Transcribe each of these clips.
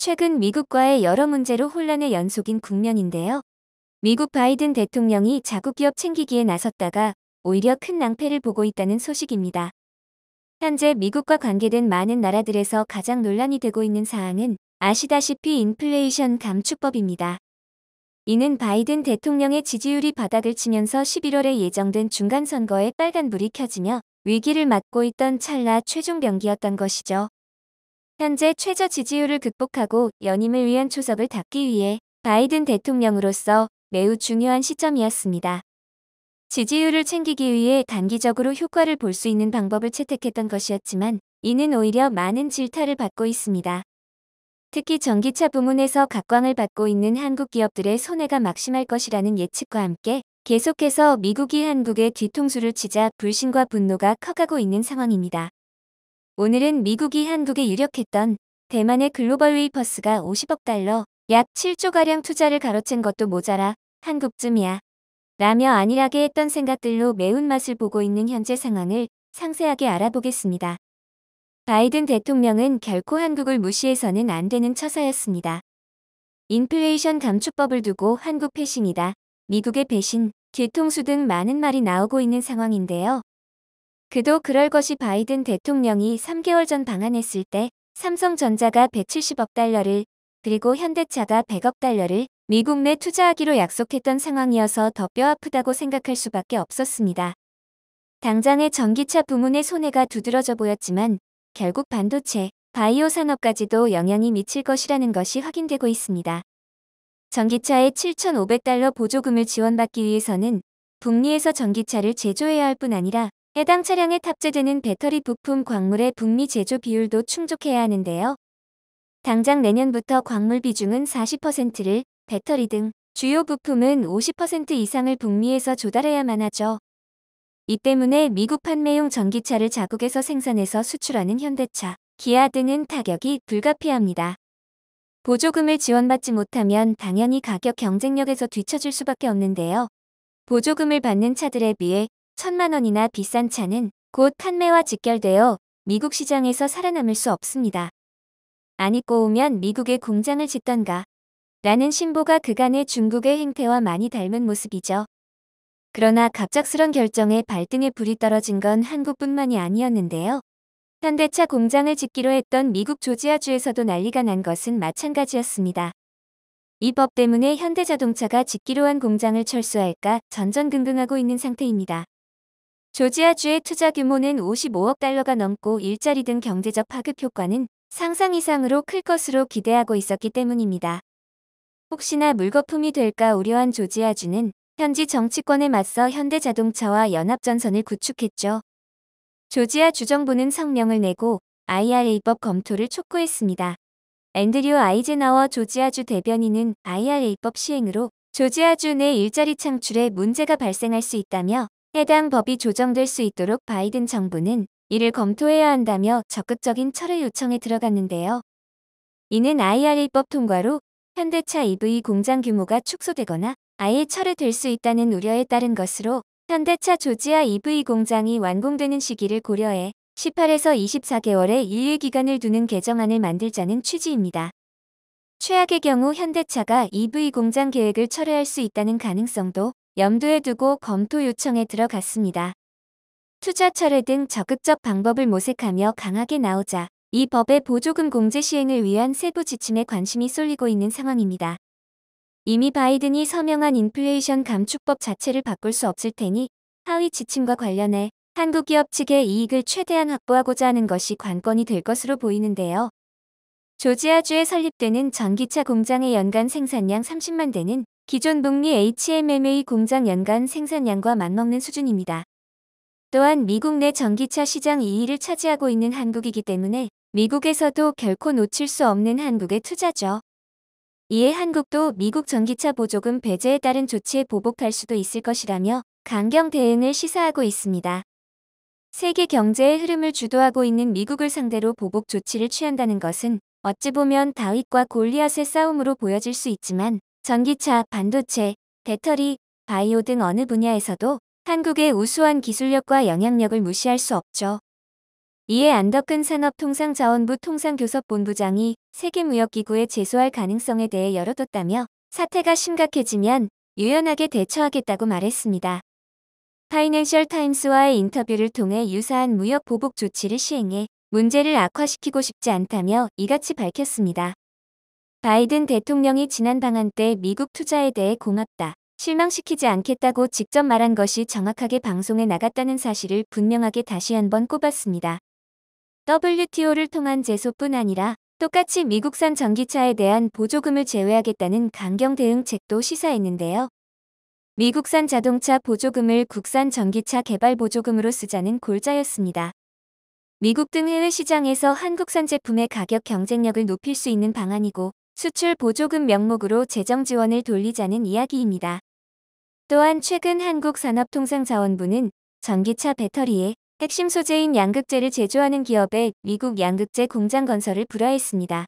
최근 미국과의 여러 문제로 혼란의 연속인 국면인데요. 미국 바이든 대통령이 자국 기업 챙기기에 나섰다가 오히려 큰 낭패를 보고 있다는 소식입니다. 현재 미국과 관계된 많은 나라들에서 가장 논란이 되고 있는 사항은 아시다시피 인플레이션 감축법입니다. 이는 바이든 대통령의 지지율이 바닥을 치면서 11월에 예정된 중간선거에 빨간불이 켜지며 위기를 맞고 있던 찰나 최종 병기였던 것이죠. 현재 최저 지지율을 극복하고 연임을 위한 초석을 닦기 위해 바이든 대통령으로서 매우 중요한 시점이었습니다. 지지율을 챙기기 위해 단기적으로 효과를 볼 수 있는 방법을 채택했던 것이었지만 이는 오히려 많은 질타를 받고 있습니다. 특히 전기차 부문에서 각광을 받고 있는 한국 기업들의 손해가 막심할 것이라는 예측과 함께 계속해서 미국이 한국에 뒤통수를 치자 불신과 분노가 커가고 있는 상황입니다. 오늘은 미국이 한국에 유력했던 대만의 글로벌 웨이퍼스가 50억 달러, 약 7조가량 투자를 가로챈 것도 모자라 한국쯤이야 라며 안일하게 했던 생각들로 매운맛을 보고 있는 현재 상황을 상세하게 알아보겠습니다. 바이든 대통령은 결코 한국을 무시해서는 안 되는 처사였습니다. 인플레이션 감축법을 두고 한국 패싱이다, 미국의 배신, 뒤통수 등 많은 말이 나오고 있는 상황인데요. 그도 그럴 것이 바이든 대통령이 3개월 전 방한했을 때 삼성전자가 170억 달러를 그리고 현대차가 100억 달러를 미국 내 투자하기로 약속했던 상황이어서 더 뼈아프다고 생각할 수밖에 없었습니다. 당장의 전기차 부문의 손해가 두드러져 보였지만 결국 반도체, 바이오 산업까지도 영향이 미칠 것이라는 것이 확인되고 있습니다. 전기차에 7,500달러 보조금을 지원받기 위해서는 북미에서 전기차를 제조해야 할 뿐 아니라 해당 차량에 탑재되는 배터리 부품 광물의 북미 제조 비율도 충족해야 하는데요. 당장 내년부터 광물 비중은 40%를, 배터리 등 주요 부품은 50% 이상을 북미에서 조달해야만 하죠. 이 때문에 미국 판매용 전기차를 자국에서 생산해서 수출하는 현대차, 기아 등은 타격이 불가피합니다. 보조금을 지원받지 못하면 당연히 가격 경쟁력에서 뒤처질 수밖에 없는데요. 보조금을 받는 차들에 비해 1,000만 원이나 비싼 차는 곧 판매와 직결되어 미국 시장에서 살아남을 수 없습니다. 안 입고 오면 미국에 공장을 짓던가 라는 신보가 그간의 중국의 행태와 많이 닮은 모습이죠. 그러나 갑작스런 결정에 발등에 불이 떨어진 건 한국뿐만이 아니었는데요. 현대차 공장을 짓기로 했던 미국 조지아주에서도 난리가 난 것은 마찬가지였습니다. 이 법 때문에 현대자동차가 짓기로 한 공장을 철수할까 전전긍긍하고 있는 상태입니다. 조지아주의 투자 규모는 55억 달러가 넘고 일자리 등 경제적 파급 효과는 상상 이상으로 클 것으로 기대하고 있었기 때문입니다. 혹시나 물거품이 될까 우려한 조지아주는 현지 정치권에 맞서 현대자동차와 연합전선을 구축했죠. 조지아 주정부는 성명을 내고 IRA법 검토를 촉구했습니다. 앤드류 아이젠하워 조지아주 대변인은 IRA법 시행으로 조지아주 내 일자리 창출에 문제가 발생할 수 있다며 해당 법이 조정될 수 있도록 바이든 정부는 이를 검토해야 한다며 적극적인 철회 요청에 들어갔는데요. 이는 IRA법 통과로 현대차 EV 공장 규모가 축소되거나 아예 철회될 수 있다는 우려에 따른 것으로 현대차 조지아 EV 공장이 완공되는 시기를 고려해 18에서 24개월의 인류기간을 두는 개정안을 만들자는 취지입니다. 최악의 경우 현대차가 EV 공장 계획을 철회할 수 있다는 가능성도 염두에 두고 검토 요청에 들어갔습니다. 투자 철회 등 적극적 방법을 모색하며 강하게 나오자 이 법의 보조금 공제 시행을 위한 세부 지침에 관심이 쏠리고 있는 상황입니다. 이미 바이든이 서명한 인플레이션 감축법 자체를 바꿀 수 없을 테니 하위 지침과 관련해 한국 기업 측의 이익을 최대한 확보하고자 하는 것이 관건이 될 것으로 보이는데요. 조지아주에 설립되는 전기차 공장의 연간 생산량 30만 대는 기존 북미 HMMA 공장 연간 생산량과 맞먹는 수준입니다. 또한 미국 내 전기차 시장 2위를 차지하고 있는 한국이기 때문에 미국에서도 결코 놓칠 수 없는 한국의 투자죠. 이에 한국도 미국 전기차 보조금 배제에 따른 조치에 보복할 수도 있을 것이라며 강경 대응을 시사하고 있습니다. 세계 경제의 흐름을 주도하고 있는 미국을 상대로 보복 조치를 취한다는 것은 어찌 보면 다윗과 골리앗의 싸움으로 보여질 수 있지만 전기차, 반도체, 배터리, 바이오 등 어느 분야에서도 한국의 우수한 기술력과 영향력을 무시할 수 없죠. 이에 안덕근 산업통상자원부 통상교섭본부장이 세계무역기구에 제소할 가능성에 대해 열어뒀다며 사태가 심각해지면 유연하게 대처하겠다고 말했습니다. 파이낸셜 타임스와의 인터뷰를 통해 유사한 무역 보복 조치를 시행해 문제를 악화시키고 싶지 않다며 이같이 밝혔습니다. 바이든 대통령이 지난 방한 때 미국 투자에 대해 고맙다, 실망시키지 않겠다고 직접 말한 것이 정확하게 방송에 나갔다는 사실을 분명하게 다시 한번 꼽았습니다. WTO를 통한 제소뿐 아니라 똑같이 미국산 전기차에 대한 보조금을 제외하겠다는 강경 대응책도 시사했는데요. 미국산 자동차 보조금을 국산 전기차 개발 보조금으로 쓰자는 골자였습니다. 미국 등 해외 시장에서 한국산 제품의 가격 경쟁력을 높일 수 있는 방안이고 수출 보조금 명목으로 재정 지원을 돌리자는 이야기입니다. 또한 최근 한국산업통상자원부는 전기차 배터리의 핵심 소재인 양극재를 제조하는 기업에 미국 양극재 공장 건설을 불허했습니다.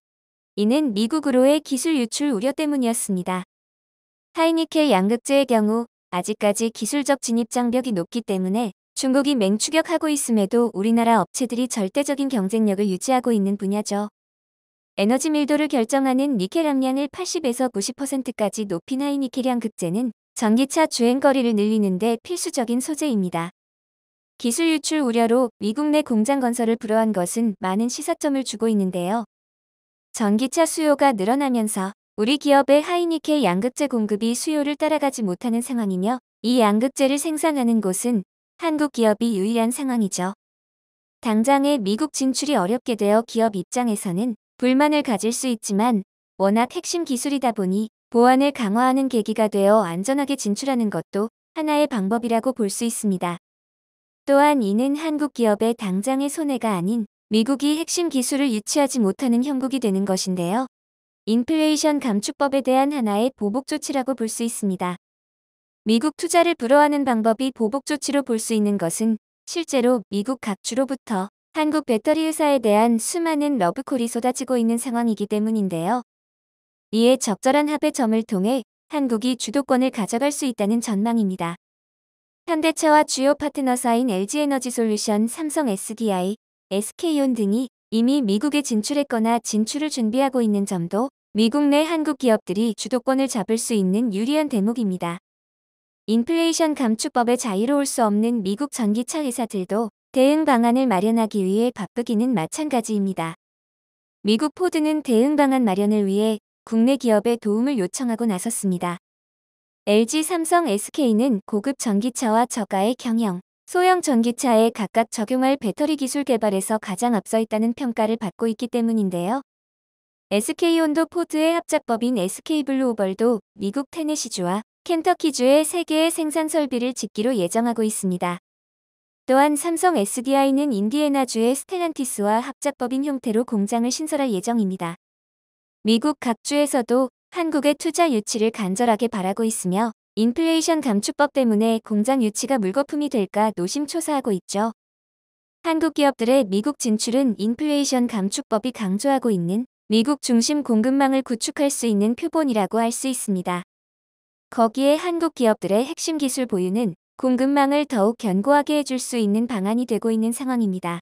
이는 미국으로의 기술 유출 우려 때문이었습니다. 하이니켈 양극재의 경우 아직까지 기술적 진입 장벽이 높기 때문에 중국이 맹추격하고 있음에도 우리나라 업체들이 절대적인 경쟁력을 유지하고 있는 분야죠. 에너지 밀도를 결정하는 니켈 함량을 80에서 90%까지 높인 하이니켈 양극재는 전기차 주행거리를 늘리는 데 필수적인 소재입니다. 기술 유출 우려로 미국 내 공장 건설을 불허한 것은 많은 시사점을 주고 있는데요. 전기차 수요가 늘어나면서 우리 기업의 하이니켈 양극재 공급이 수요를 따라가지 못하는 상황이며 이 양극재를 생산하는 곳은 한국 기업이 유일한 상황이죠. 당장의 미국 진출이 어렵게 되어 기업 입장에서는 불만을 가질 수 있지만 워낙 핵심 기술이다 보니 보안을 강화하는 계기가 되어 안전하게 진출하는 것도 하나의 방법이라고 볼 수 있습니다. 또한 이는 한국 기업의 당장의 손해가 아닌 미국이 핵심 기술을 유치하지 못하는 형국이 되는 것인데요. 인플레이션 감축법에 대한 하나의 보복 조치라고 볼 수 있습니다. 미국 투자를 불허하는 방법이 보복 조치로 볼 수 있는 것은 실제로 미국 각주로부터 한국 배터리 회사에 대한 수많은 러브콜이 쏟아지고 있는 상황이기 때문인데요. 이에 적절한 합의점을 통해 한국이 주도권을 가져갈 수 있다는 전망입니다. 현대차와 주요 파트너사인 LG에너지솔루션, 삼성 SDI, SK온 등이 이미 미국에 진출했거나 진출을 준비하고 있는 점도 미국 내 한국 기업들이 주도권을 잡을 수 있는 유리한 대목입니다. 인플레이션 감축법에 자유로울 수 없는 미국 전기차 회사들도 대응 방안을 마련하기 위해 바쁘기는 마찬가지입니다. 미국 포드는 대응 방안 마련을 위해 국내 기업의 도움을 요청하고 나섰습니다. LG, 삼성, SK는 고급 전기차와 저가의 경영, 소형 전기차에 각각 적용할 배터리 기술 개발에서 가장 앞서 있다는 평가를 받고 있기 때문인데요. SK온도 포드의 합작법인 SK블루오벌도 미국 테네시주와 켄터키주의 3개의 생산 설비를 짓기로 예정하고 있습니다. 또한 삼성 SDI는 인디애나주의 스텔란티스와 합작법인 형태로 공장을 신설할 예정입니다. 미국 각 주에서도 한국의 투자 유치를 간절하게 바라고 있으며 인플레이션 감축법 때문에 공장 유치가 물거품이 될까 노심초사하고 있죠. 한국 기업들의 미국 진출은 인플레이션 감축법이 강조하고 있는 미국 중심 공급망을 구축할 수 있는 표본이라고 할 수 있습니다. 거기에 한국 기업들의 핵심 기술 보유는 공급망을 더욱 견고하게 해줄 수 있는 방안이 되고 있는 상황입니다.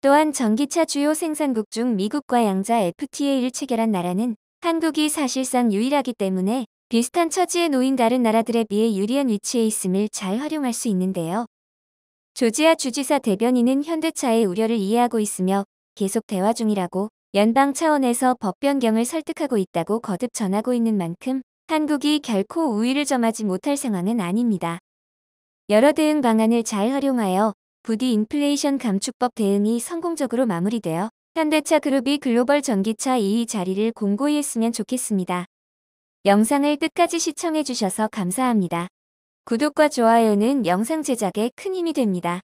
또한 전기차 주요 생산국 중 미국과 양자 FTA를 체결한 나라는 한국이 사실상 유일하기 때문에 비슷한 처지에 놓인 다른 나라들에 비해 유리한 위치에 있음을 잘 활용할 수 있는데요. 조지아 주지사 대변인은 현대차의 우려를 이해하고 있으며 계속 대화 중이라고 연방 차원에서 법 변경을 설득하고 있다고 거듭 전하고 있는 만큼 한국이 결코 우위를 점하지 못할 상황은 아닙니다. 여러 대응 방안을 잘 활용하여 부디 인플레이션 감축법 대응이 성공적으로 마무리되어 현대차 그룹이 글로벌 전기차 2위 자리를 공고히 했으면 좋겠습니다. 영상을 끝까지 시청해주셔서 감사합니다. 구독과 좋아요는 영상 제작에 큰 힘이 됩니다.